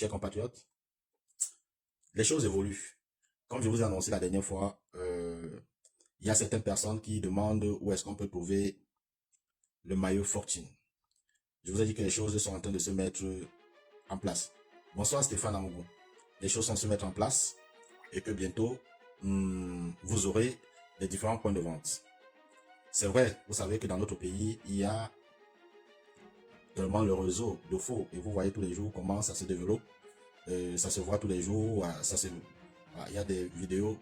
Chers compatriotes, les choses évoluent. Comme je vous ai annoncé la dernière fois, il y a certaines personnes qui demandent où est-ce qu'on peut trouver le maillot Fortune. Je vous ai dit que les choses sont en train de se mettre en place. Bonsoir Stéphane Amougou. Les choses sont en train de se mettre en place et que bientôt, vous aurez les différents points de vente. C'est vrai, vous savez que dans notre pays, il y a tellement le réseau de faux et vous voyez tous les jours comment ça se développe. Ça se voit tous les jours, il y a des vidéos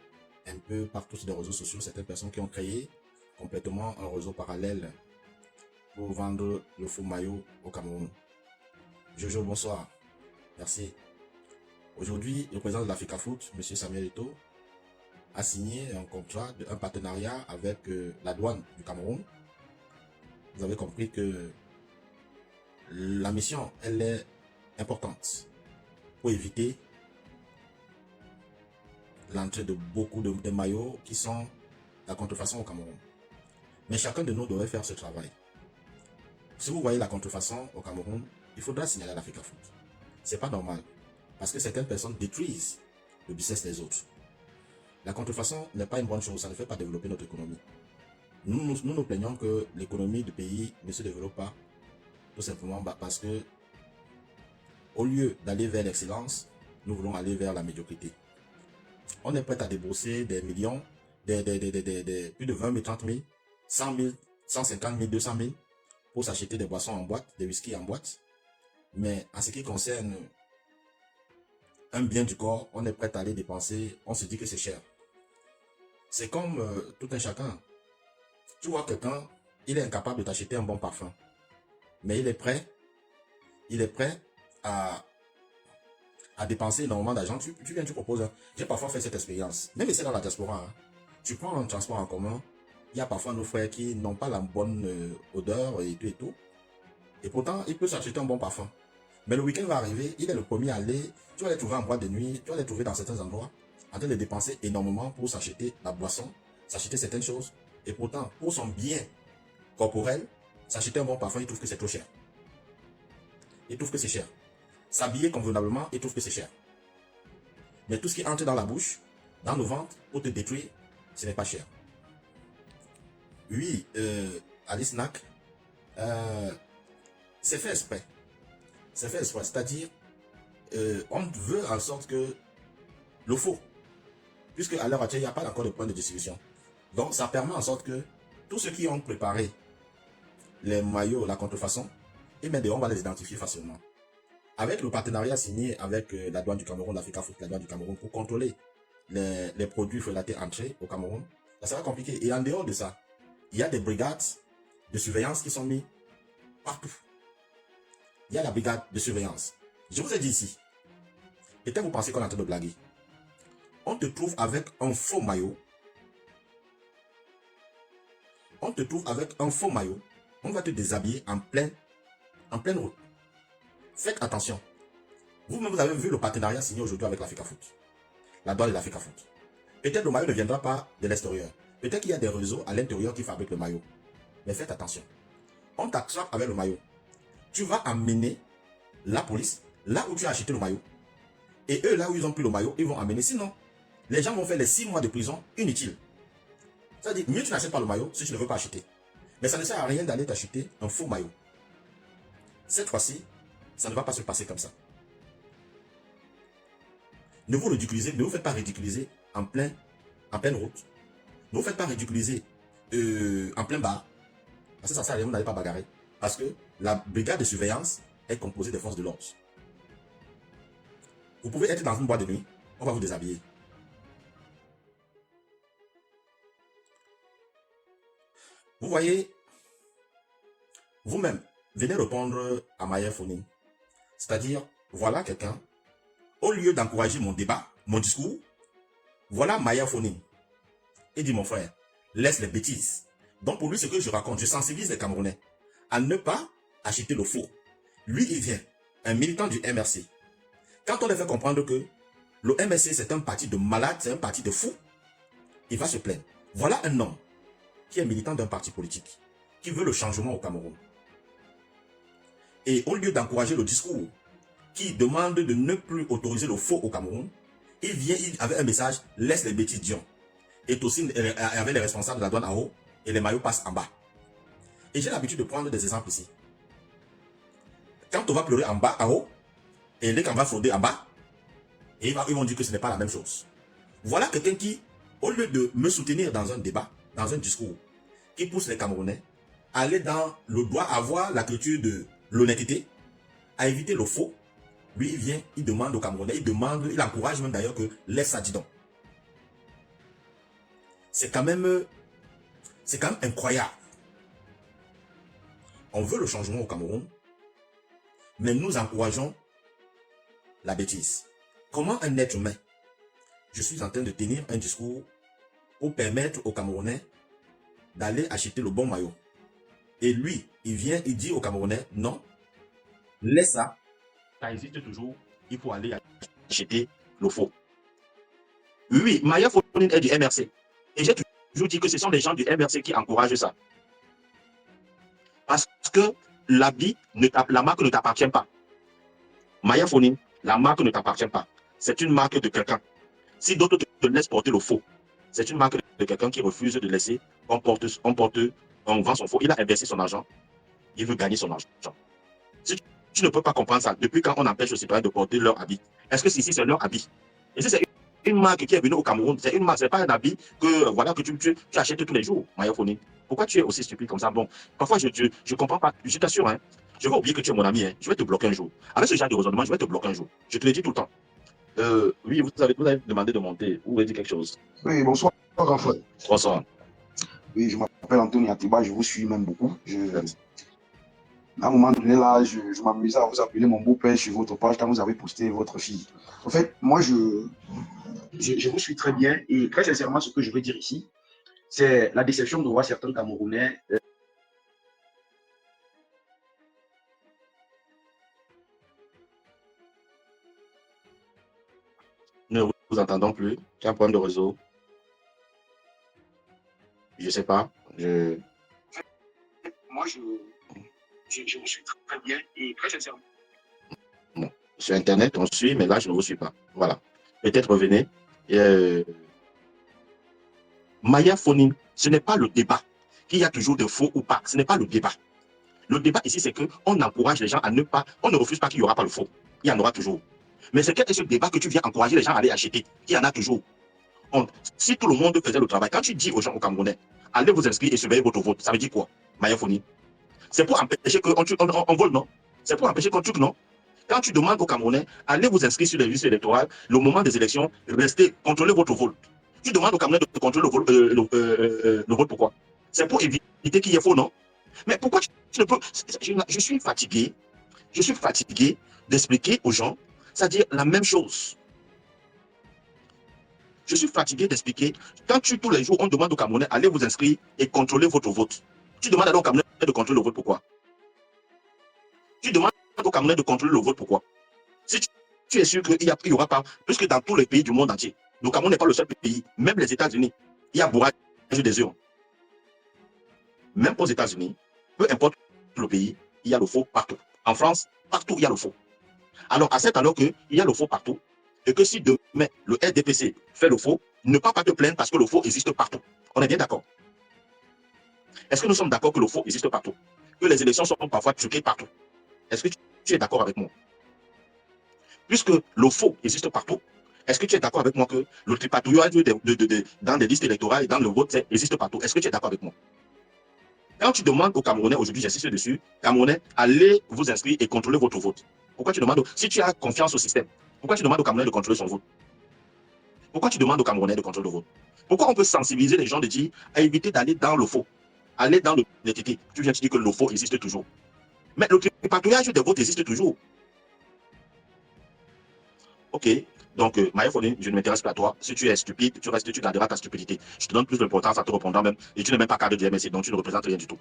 un peu partout sur les réseaux sociaux, certaines personnes qui ont créé complètement un réseau parallèle pour vendre le faux maillot au Cameroun. Jojo, bonsoir. Merci. Aujourd'hui, le président de l'Africa Foot, M. Samuel Eto'o, a signé un contrat, un partenariat avec la douane du Cameroun. Vous avez compris que la mission, elle est importante pour éviter l'entrée de beaucoup de maillots qui sont la contrefaçon au Cameroun. Mais chacun de nous devrait faire ce travail. Si vous voyez la contrefaçon au Cameroun, il faudra signaler à l'Africa Foot. C'est pas normal. Parce que certaines personnes détruisent le business des autres. La contrefaçon n'est pas une bonne chose, ça ne fait pas développer notre économie. Nous plaignons que l'économie du pays ne se développe pas, tout simplement parce que, au lieu d'aller vers l'excellence, nous voulons aller vers la médiocrité. On est prêt à débourser des millions, plus de 20 000, 30 000, 100 000, 150 000, 200 000 pour s'acheter des boissons en boîte, des whisky en boîte. Mais en ce qui concerne un bien du corps, on est prêt à aller dépenser, on se dit que c'est cher. C'est comme tout un chacun. Tu vois quelqu'un, il est incapable de t'acheter un bon parfum. Mais il est prêt à dépenser énormément d'argent. Tu viens, tu proposes. J'ai parfois fait cette expérience. Même ici dans la diaspora, hein. Tu prends un transport en commun. Il y a parfois nos frères qui n'ont pas la bonne odeur et tout et tout. Et pourtant, il peut s'acheter un bon parfum. Mais le week-end va arriver, il est le premier à aller. Tu vas les trouver en boîte de nuit, tu vas les trouver dans certains endroits, en train de dépenser énormément pour s'acheter la boisson, s'acheter certaines choses. Et pourtant, pour son bien corporel, s'acheter un bon parfum, il trouve que c'est trop cher. Il trouve que c'est cher. S'habiller convenablement, il trouve que c'est cher. Mais tout ce qui entre dans la bouche, dans nos ventres, pour te détruire, ce n'est pas cher. Oui, Alice Nack, c'est fait exprès. C'est fait exprès. C'est-à-dire, on veut en sorte que le faux, puisque à l'heure actuelle, il n'y a pas encore de point de distribution. Donc, ça permet en sorte que tous ceux qui ont préparé les maillots, la contrefaçon, et bien, on va les identifier facilement. Avec le partenariat signé avec la douane du Cameroun, l'Africa Foot, la douane du Cameroun, pour contrôler les produits frelatés entrés au Cameroun, ça sera compliqué. Et en dehors de ça, il y a des brigades de surveillance qui sont mises partout. Il y a la brigade de surveillance. Je vous ai dit ici, peut-être vous pensez qu'on est en train de blaguer. On te trouve avec un faux maillot. On te trouve avec un faux maillot. On va te déshabiller en pleine route. Faites attention. Vous-même, vous avez vu le partenariat signé aujourd'hui avec l'Africa Foot. La douane de l'Africa Foot. Peut-être le maillot ne viendra pas de l'extérieur. Peut-être qu'il y a des réseaux à l'intérieur qui fabriquent le maillot. Mais faites attention. On t'attrape avec le maillot. Tu vas amener la police là où tu as acheté le maillot. Et eux, là où ils ont pris le maillot, ils vont amener. Sinon, les gens vont faire les 6 mois de prison inutiles. C'est-à-dire, mieux tu n'achètes pas le maillot si tu ne veux pas acheter. Mais ça ne sert à rien d'aller t'acheter un faux maillot. Cette fois-ci, ça ne va pas se passer comme ça. Ne vous ridiculisez, ne vous faites pas ridiculiser en pleine route. Ne vous faites pas ridiculiser en plein bar. Parce que ça sert à rien, vous n'allez pas bagarrer. Parce que la brigade de surveillance est composée des forces de l'ordre. Vous pouvez être dans une boîte de nuit, on va vous déshabiller. Vous voyez, vous-même, venez répondre à Maya Foning. C'est-à-dire, voilà quelqu'un, au lieu d'encourager mon débat, mon discours, voilà Maya Foning. Il dit, mon frère, laisse les bêtises. Donc pour lui, ce que je raconte, je sensibilise les Camerounais à ne pas acheter le faux. Lui, il vient, un militant du MRC. Quand on lui fait comprendre que le MRC, c'est un parti de malades, c'est un parti de fous, il va se plaindre. Voilà un homme qui est militant d'un parti politique, qui veut le changement au Cameroun. Et au lieu d'encourager le discours qui demande de ne plus autoriser le faux au Cameroun, il vient avec un message, laisse les bêtises Dion. Et aussi avec les responsables de la douane en haut, et les maillots passent en bas. Et j'ai l'habitude de prendre des exemples ici. Quand on va pleurer en bas, en haut, et les qu'on va frauder en bas, et ils vont dire que ce n'est pas la même chose. Voilà quelqu'un qui, au lieu de me soutenir dans un débat, dans un discours, qui pousse les Camerounais à aller dans le droit, à avoir la culture de l'honnêteté, à éviter le faux. Lui, il vient, il demande aux Camerounais, il encourage même d'ailleurs que laisse ça, dis donc. C'est quand même incroyable. On veut le changement au Cameroun, mais nous encourageons la bêtise. Comment un être humain, je suis en train de tenir un discours pour permettre aux Camerounais d'aller acheter le bon maillot. Et lui, il vient, il dit aux Camerounais, non, laisse ça. Ça existe toujours, il faut aller acheter le faux. Oui, Maya Fonine est du MRC. Et j'ai toujours dit que ce sont les gens du MRC qui encouragent ça. Parce que la marque ne t'appartient pas. Maya Fonine, la marque ne t'appartient pas. C'est une marque de quelqu'un. Si d'autres te laissent porter le faux, c'est une marque de quelqu'un qui refuse de laisser, on vend son faux, il a investi son argent, il veut gagner son argent. Si tu ne peux pas comprendre ça, depuis quand on empêche aux citoyens de porter leur habit, est-ce que ici c'est leur habit? Et si c'est une marque qui est venue au Cameroun, c'est une marque, c'est pas un habit que, voilà, que tu achètes tous les jours, Maya Fonine. Pourquoi tu es aussi stupide comme ça? Bon, parfois je comprends pas, je t'assure, hein, je vais oublier que tu es mon ami, hein, je vais te bloquer un jour. Avec ce genre de raisonnement, je vais te bloquer un jour. Je te le dis tout le temps. Oui, vous avez demandé de monter. Vous voulez dire quelque chose? Oui, bonsoir, Raphaël. Bonsoir. Oui, je m'appelle Anthony Atiba, je vous suis même beaucoup. À un moment donné, là, je m'amusais à vous appeler mon beau-père sur votre page quand vous avez posté votre fille. En fait, moi, je vous suis très bien et très sincèrement, ce que je veux dire ici, c'est la déception de voir certains Camerounais. Ne vous entendons plus. Il y a un problème de réseau. Je ne sais pas. Moi, je vous suis très bien et très sincèrement. Bon. Sur Internet, on suit, mais là, je ne vous suis pas. Voilà. Peut-être revenez. Maya Fonine, ce n'est pas le débat. Qu'il y a toujours de faux ou pas. Ce n'est pas le débat. Le débat ici, c'est qu'on encourage les gens à ne pas... On ne refuse pas qu'il n'y aura pas le faux. Il y en aura toujours. Mais c'est quel est ce débat que tu viens encourager les gens à aller acheter? Il y en a toujours. Si tout le monde faisait le travail, quand tu dis aux gens au Camerounais, allez vous inscrire et surveiller votre vote, ça veut dire quoi, Maya Fonine? C'est pour empêcher qu'on vole, non? C'est pour empêcher qu'on truc, non? Quand tu demandes aux Camerounais, allez vous inscrire sur les listes électorales, le moment des élections, restez, contrôlez votre vote. Tu demandes aux Camerounais de contrôler le vote, pourquoi? C'est pour éviter qu'il y ait faux, non? Mais pourquoi tu ne peux... Je suis fatigué d'expliquer aux gens, c'est-à-dire la même chose. Je suis fatigué d'expliquer. Quand tous les jours, on demande aux Camerounais, allez vous inscrire et contrôler votre vote. Tu demandes alors aux Camerounais de contrôler le vote, pourquoi? Tu demandes aux Camerounais de contrôler le vote, pourquoi? Si tu es sûr qu'il n'y aura pas, puisque dans tous les pays du monde entier, le Cameroun n'est pas le seul pays, même les États-Unis, il y a bourrage des urnes. Même aux États-Unis, peu importe le pays, il y a le faux partout. En France, partout, il y a le faux. Alors, à cet alors qu'il y a le faux partout, et que si demain, le RDPC fait le faux, ne pas te plaindre parce que le faux existe partout. On est bien d'accord? Est-ce que nous sommes d'accord que le faux existe partout? Que les élections sont parfois truquées partout? Est-ce que tu es d'accord avec moi? Puisque le faux existe partout, est-ce que tu es d'accord avec moi que le tripatouillage dans des listes électorales et dans le vote existe partout? Est-ce que tu es d'accord avec moi? Quand tu demandes aux Camerounais, aujourd'hui j'insiste dessus, Camerounais, allez vous inscrire et contrôler votre vote. Pourquoi tu demandes, si tu as confiance au système, pourquoi tu demandes aux Camerounais de contrôler son vote? Pourquoi tu demandes aux Camerounais de contrôler le vote? Pourquoi on peut sensibiliser les gens de dire à éviter d'aller dans le faux, aller dans l'honnêteté? Tu viens de dire que le faux existe toujours. Mais le tripatouillage des votes existe toujours. Ok, donc Maya Fonine, je ne m'intéresse pas à toi. Si tu es stupide, tu garderas ta stupidité. Je te donne plus d'importance à te répondant même. Et tu n'es même pas cadre du MSC, donc tu ne représentes rien du tout.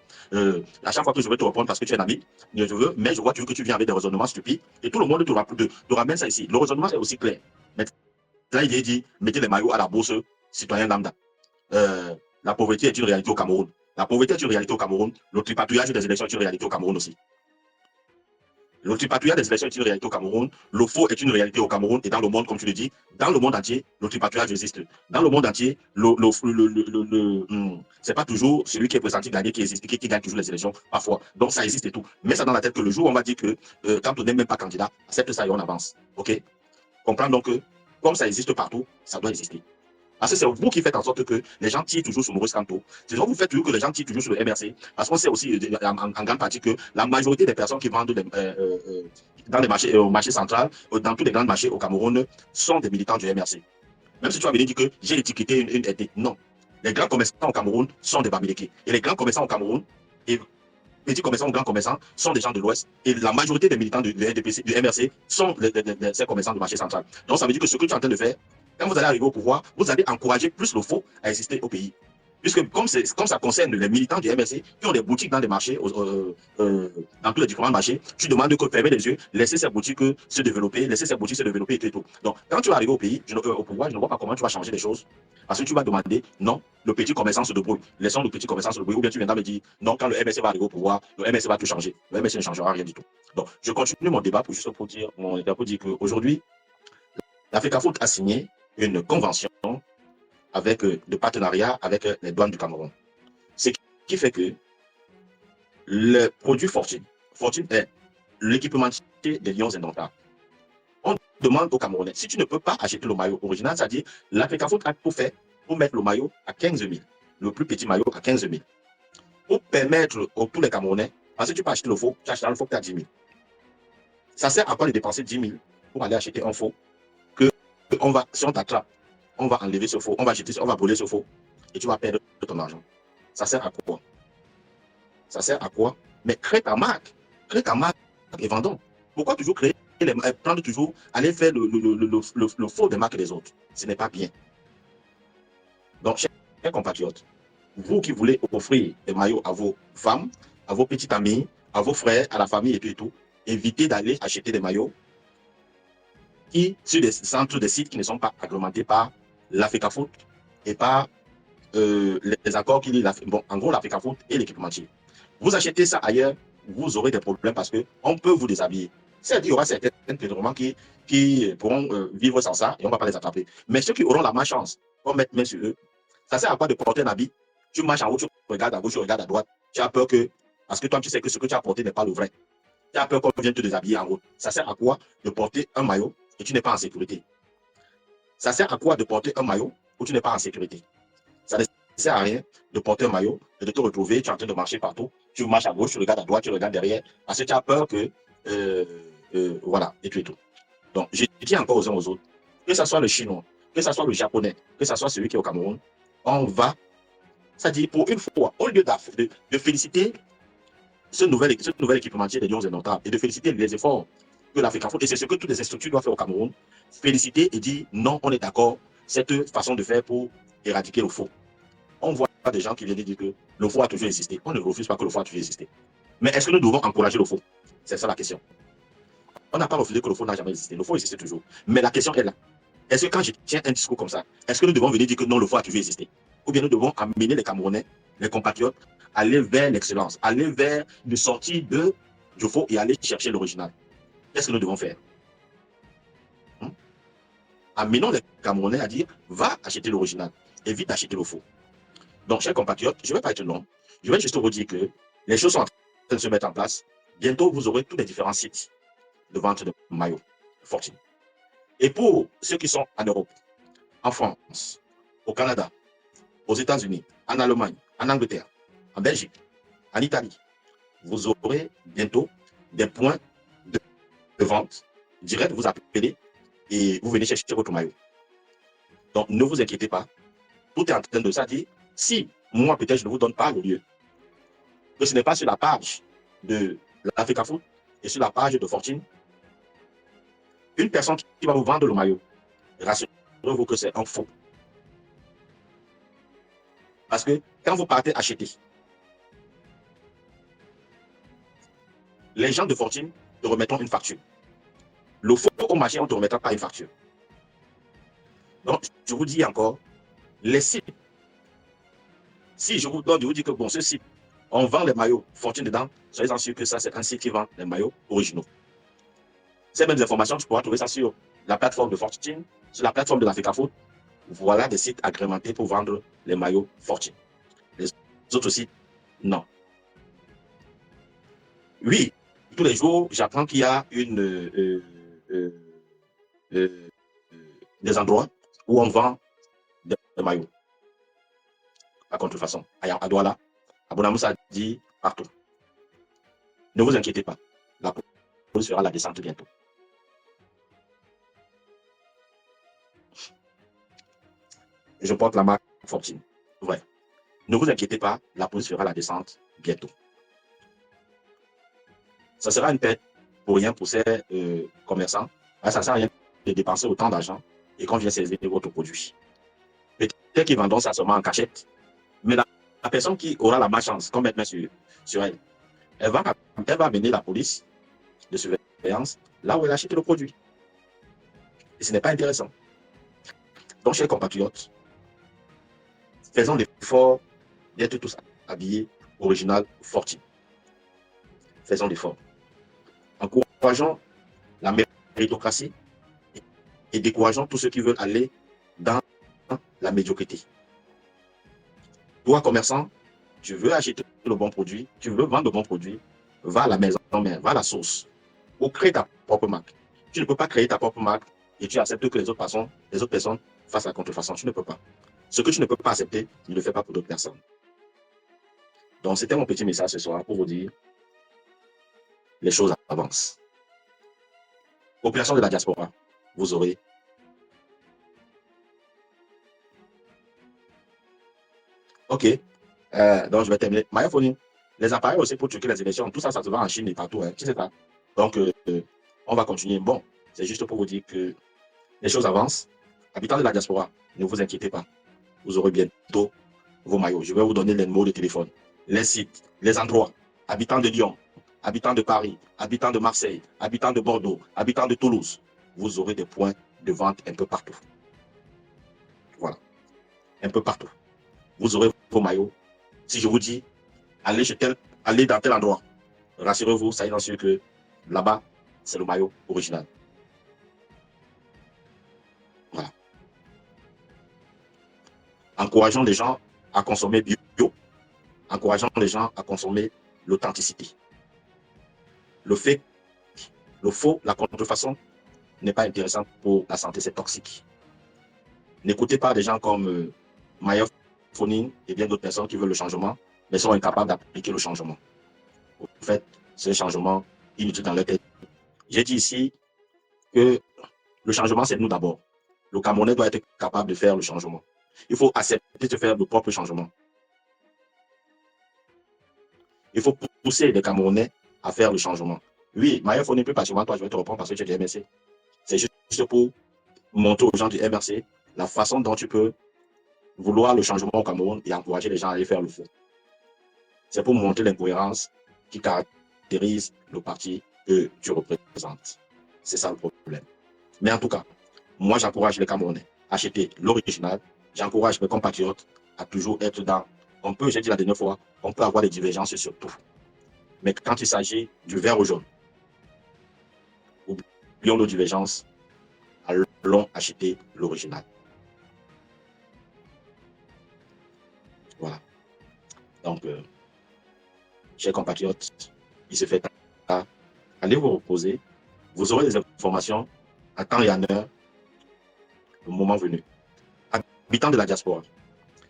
À chaque fois que je vais te répondre parce que tu es un ami, mais je vois que tu viens avec des raisonnements stupides et tout le monde te ramène ça ici. Le raisonnement est aussi clair. Là, il est dit, mettez les maillots à la bourse, citoyen lambda. La pauvreté est une réalité au Cameroun. La pauvreté est une réalité au Cameroun. Le tripatouillage des élections est une réalité au Cameroun aussi. Le tripatouillage des élections est une réalité au Cameroun. Le faux est une réalité au Cameroun et dans le monde, comme tu le dis. Dans le monde entier, le tripatouillage existe. Dans le monde entier, c'est pas toujours celui qui est pressenti gagner qui gagne toujours les élections, parfois. Donc ça existe et tout. Mais ça dans la tête que le jour où on va dire que quand on n'est même pas candidat, accepte ça et on avance. OK? Comprendre donc que comme ça existe partout, ça doit exister. Parce que c'est vous qui faites en sorte que les gens tirent toujours sur Maurice Kamto. C'est vous faites toujours que les gens tirent toujours sur le MRC. Parce qu'on sait aussi en grande partie que la majorité des personnes qui vendent dans les marchés, au marché central, dans tous les grands marchés au Cameroun, sont des militants du MRC. Même si tu as venir dire que j'ai étiqueté une RT. Non. Les grands commerçants au Cameroun sont des Bamileke. Et les grands commerçants au Cameroun, et petits commerçants ou grands commerçants, sont des gens de l'Ouest. Et la majorité des militants du MRC sont ces commerçants du marché central. Donc ça veut dire que ce que tu es en train de faire, quand vous allez arriver au pouvoir, vous allez encourager plus le faux à exister au pays. Puisque comme ça concerne les militants du MRC qui ont des boutiques dans des marchés, dans tous les différents marchés, tu demandes que fermer les yeux, laisser ces boutiques se développer, et tout. Donc, quand tu vas arriver au pays, au pouvoir, je ne vois pas comment tu vas changer les choses. Parce que tu vas demander, non, le petit commerçant se débrouille. Laissons le petit commerçant se débrouiller. Ou bien tu viendras me dire, non, quand le MRC va arriver au pouvoir, le MRC va tout changer. Le MRC ne changera rien du tout. Donc, je continue mon débat pour dire qu'aujourd'hui, l'Africafoot a signé une convention avec de partenariat avec les douanes du Cameroun. Ce qui fait que le produit Fortune est l'équipementier des Lions indomptables. On demande aux Camerounais, si tu ne peux pas acheter le maillot original, c'est-à-dire l'Africafoot a tout fait pour mettre le maillot à 15 000, le plus petit maillot à 15 000, pour permettre à tous les Camerounais, parce que tu peux acheter le faux, tu achètes le faux, tu as 10 000. Ça sert à quoi de dépenser 10 000 pour aller acheter un faux que si on t'attrape, on va enlever ce faux, on va brûler ce faux et tu vas perdre ton argent. Ça sert à quoi? Ça sert à quoi? Mais crée ta marque et vendons. Pourquoi toujours prendre toujours, aller faire le faux des marques des autres? Ce n'est pas bien. Donc, chers compatriotes, vous qui voulez offrir des maillots à vos femmes, à vos petites amies, à vos frères, à la famille et tout, évitez d'aller acheter des maillots sur des centres, des sites qui ne sont pas agrémentés par l'Africafoot et par les accords qui lient, en gros, l'Africafoot et l'équipementier. Vous achetez ça ailleurs, vous aurez des problèmes parce qu'on peut vous déshabiller. C'est-à-dire qu'il y aura certains pétromans qui pourront vivre sans ça et on ne va pas les attraper. Mais ceux qui auront la malchance, on va mettre main sur eux. Ça sert à quoi de porter un habit? Tu marches en haut, tu regardes à gauche, tu regardes à droite. Tu as peur que, parce que toi, tu sais que ce que tu as porté n'est pas le vrai. Tu as peur qu'on vienne te déshabiller en route. Ça sert à quoi de porter un maillot et tu n'es pas en sécurité? Ça sert à quoi de porter un maillot où tu n'es pas en sécurité? Ça ne sert à rien de porter un maillot et de te retrouver, tu es en train de marcher partout, tu marches à gauche, tu regardes à droite, tu regardes derrière, parce que tu as peur que, voilà, et tout et tout. Donc, je dis encore aux uns aux autres, que ce soit le Chinois, que ce soit le Japonais, que ce soit celui qui est au Cameroun, on va, c'est-à-dire pour une fois, au lieu de féliciter ce nouvel équipementier des Lions indomptables et de féliciter les efforts que l'Africafoot, et c'est ce que toutes les structures doivent faire au Cameroun, féliciter et dire non, on est d'accord, cette façon de faire pour éradiquer le faux. On voit des gens qui viennent dire que le faux a toujours existé. On ne refuse pas que le faux a toujours existé. Mais est-ce que nous devons encourager le faux? C'est ça la question. On n'a pas refusé que le faux n'a jamais existé. Le faux existe toujours. Mais la question est là. Est-ce que quand je tiens un discours comme ça, est-ce que nous devons venir dire que non, le faux a toujours existé? Ou bien nous devons amener les Camerounais, les compatriotes, aller vers l'excellence, aller vers une sortie du faux et aller chercher l'original? Qu'est-ce que nous devons faire? Amenons les Camerounais à dire, va acheter l'original, évite d'acheter le faux. Donc, chers compatriotes, je ne vais pas être long. Je vais juste vous dire que les choses sont en train de se mettre en place. Bientôt, vous aurez tous les différents sites de vente de maillots Fortune. Et pour ceux qui sont en Europe, en France, au Canada, aux États-Unis, en Allemagne, en Angleterre, en Belgique, en Italie, vous aurez bientôt des points de vente direct. Vous appelez et vous venez chercher votre maillot. Donc, ne vous inquiétez pas. Tout est en train de ça dire, si moi, peut-être, je ne vous donne pas le lieu, que ce n'est pas sur la page de l'Africafoot et sur la page de Fortune, une personne qui va vous vendre le maillot, rassurez-vous que c'est un faux. Parce que quand vous partez acheter, les gens de Fortune te remettront une facture. Le faux au marché, on ne te remettra pas une facture. Donc, je vous dis encore, les sites, si je vous donne, je vous dis que bon, ce site, on vend les maillots Fortune dedans, soyez-en sûrs que ça, c'est un site qui vend les maillots originaux. Ces mêmes informations, tu pourras trouver ça sur la plateforme de Fortune, sur la plateforme de l'Africafoot. Voilà des sites agrémentés pour vendre les maillots Fortune. Les autres sites, non. Oui, tous les jours, j'apprends qu'il y a des endroits où on vend des maillots à contrefaçon. À Douala, à Bonamoussa dit partout. Ne vous inquiétez pas, la police fera la descente bientôt. Je porte la marque Fortune. Ouais. Ne vous inquiétez pas, la police fera la descente bientôt. Ça sera une perte pour rien pour ces commerçants. Ça ne sert à rien de dépenser autant d'argent et qu'on vient saisir votre produit. Peut-être qu'ils vendront ça seulement en cachette, mais la personne qui aura la malchance qu'on mette main sur elle, elle va amener la police de surveillance là où elle a acheté le produit. Et ce n'est pas intéressant. Donc, chers compatriotes, faisons l'effort d'être tous habillés original Fortune. Faisons l'effort. Encourageons la méritocratie et décourageons tous ceux qui veulent aller dans la médiocrité. Toi, commerçant, tu veux acheter le bon produit, tu veux vendre le bon produit, va à la maison mère, va à la source, ou crée ta propre marque. Tu ne peux pas créer ta propre marque et tu acceptes que les autres personnes fassent la contrefaçon. Tu ne peux pas. Ce que tu ne peux pas accepter, ne le fais pas pour d'autres personnes. Donc, c'était mon petit message ce soir pour vous dire les choses avancent. Population de la diaspora, vous aurez OK. Donc, je vais terminer. Maillophonie, les appareils aussi pour truquer les élections, tout ça, ça se vend en Chine et partout. Hein, tu sais ça. Donc, on va continuer. Bon, c'est juste pour vous dire que les choses avancent. Habitants de la diaspora, ne vous inquiétez pas. Vous aurez bientôt vos maillots. Je vais vous donner les numéros de téléphone, les sites, les endroits. Habitants de Lyon, habitants de Paris, habitants de Marseille, habitants de Bordeaux, habitants de Toulouse. Vous aurez des points de vente un peu partout. Voilà. Un peu partout. Vous aurez vos maillots. Si je vous dis, allez dans tel endroit, rassurez-vous, ça est sûr que là-bas, c'est le maillot original. Voilà. Encourageons les gens à consommer bio, encourageons les gens à consommer l'authenticité. Le fake, le faux, la contrefaçon n'est pas intéressant pour la santé, c'est toxique. N'écoutez pas des gens comme Maillophonie et bien d'autres personnes qui veulent le changement, mais sont incapables d'appliquer le changement. En fait, c'est un changement inutile dans leur tête. J'ai dit ici que le changement, c'est nous d'abord. Le Camerounais doit être capable de faire le changement. Il faut accepter de faire le propre changement. Il faut pousser les Camerounais à faire le changement. Oui, Maillophonie, plus particulièrement, toi, je vais te reprendre parce que tu es du MRC. C'est juste pour montrer aux gens du MRC la façon dont tu peux vouloir le changement au Cameroun et encourager les gens à aller faire le faux. C'est pour montrer l'incohérence qui caractérise le parti que tu représentes. C'est ça le problème. Mais en tout cas, moi, j'encourage les Camerounais à acheter l'original. J'encourage mes compatriotes à toujours être dans... j'ai dit la dernière fois, on peut avoir des divergences sur tout. Mais quand il s'agit du vert au jaune, oublions nos divergences, allons acheter l'original. Voilà. Donc, chers compatriotes, il se fait tard. Allez vous reposer. Vous aurez des informations à temps et à heure, le moment venu. Habitants de la diaspora,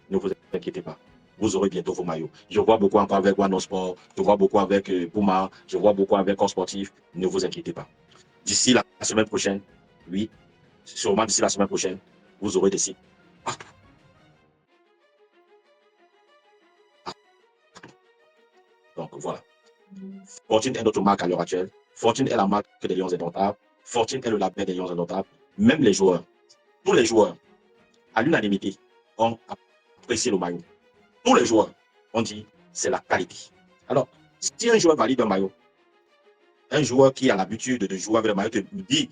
ne vous inquiétez pas. Vous aurez bientôt vos maillots. Je vois beaucoup encore avec One Sport, je vois beaucoup avec Puma, je vois beaucoup avec Corps Sportif. Ne vous inquiétez pas. D'ici la semaine prochaine, oui, sûrement d'ici la semaine prochaine, vous aurez des sites partout. Donc voilà. Fortune est notre marque à l'heure actuelle. Fortune est la marque des Lions Indomptables. Fortune est le label des Lions Indomptables. Même les joueurs, tous les joueurs, à l'unanimité, ont apprécié le maillot. Tous les joueurs ont dit c'est la qualité. Alors, si un joueur valide un maillot, un joueur qui a l'habitude de jouer avec le maillot te dit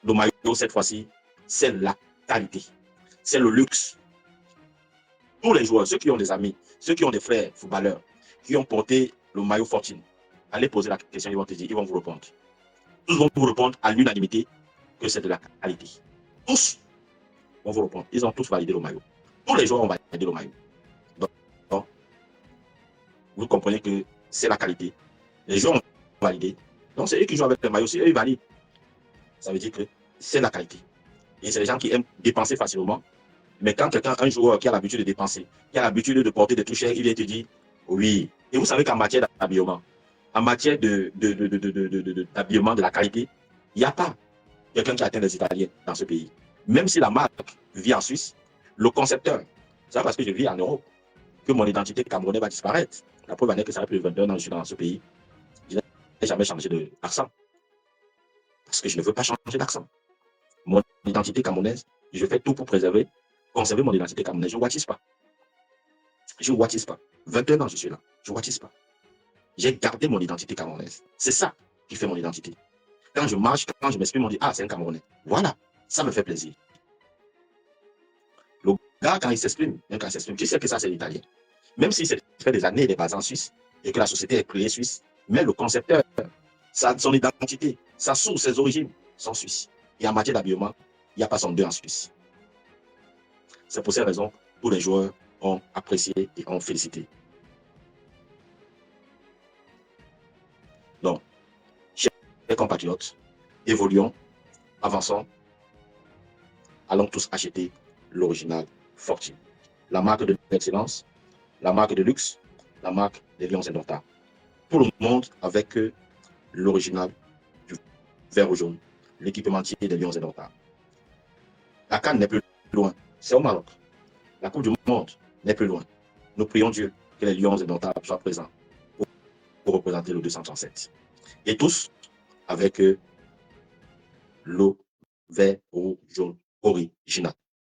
le maillot cette fois-ci, c'est la qualité. C'est le luxe. Tous les joueurs, ceux qui ont des amis, ceux qui ont des frères footballeurs, qui ont porté le maillot Fortune, allez poser la question, ils vont te dire, ils vont vous répondre. Tous vont vous répondre à l'unanimité que c'est de la qualité. Tous vont vous répondre. Ils ont tous validé le maillot. Tous les joueurs ont validé le maillot. Donc vous comprenez que c'est la qualité. Les joueurs ont validé. Donc c'est eux qui jouent avec le maillot. Si eux ils valident, ça veut dire que c'est la qualité. Et c'est les gens qui aiment dépenser facilement. Mais quand quelqu'un, un joueur qui a l'habitude de dépenser, qui a l'habitude de porter des touches, il vient te dire oui. Et vous savez qu'en matière d'habillement, en matière d'habillement de la qualité, il n'y a pas quelqu'un qui atteint les Italiens dans ce pays. Même si la marque vit en Suisse, le concepteur, c'est parce que je vis en Europe, que mon identité camerounaise va disparaître. La preuve en est que ça fait plus de 21 ans que je suis dans ce pays. Je n'ai jamais changé d'accent. Parce que je ne veux pas changer d'accent. Mon identité camerounaise, je fais tout pour préserver, conserver mon identité camerounaise. Je ne watisse pas. Je ne watisse pas. 21 ans, je suis là. Je ne watisse pas. J'ai gardé mon identité camerounaise. C'est ça qui fait mon identité. Quand je marche, quand je m'exprime, on dit « Ah, c'est un Camerounais ». Voilà, ça me fait plaisir. Le gars, quand il s'exprime, tu sais que ça, c'est l'italien. Même si ça fait des années, il est basé en Suisse et que la société est créée suisse, mais le concepteur, son identité, sa source, ses origines sont suisses. Et en matière d'habillement, il n'y a pas son deux en Suisse. C'est pour ces raisons que tous les joueurs ont apprécié et ont félicité. Donc, chers compatriotes, évoluons, avançons, allons tous acheter l'original Fortune. La marque de l'excellence, la marque de luxe, la marque des Lions Indomptables. Tout le monde avec l'original du vert au jaune, l'équipementier des Lions Indomptables. La CAN n'est plus loin, c'est au Maroc. La Coupe du Monde n'est plus loin. Nous prions Dieu que les Lions Indomptables soient présents pour représenter le 237. Et tous avec le vert, rouge, jaune original.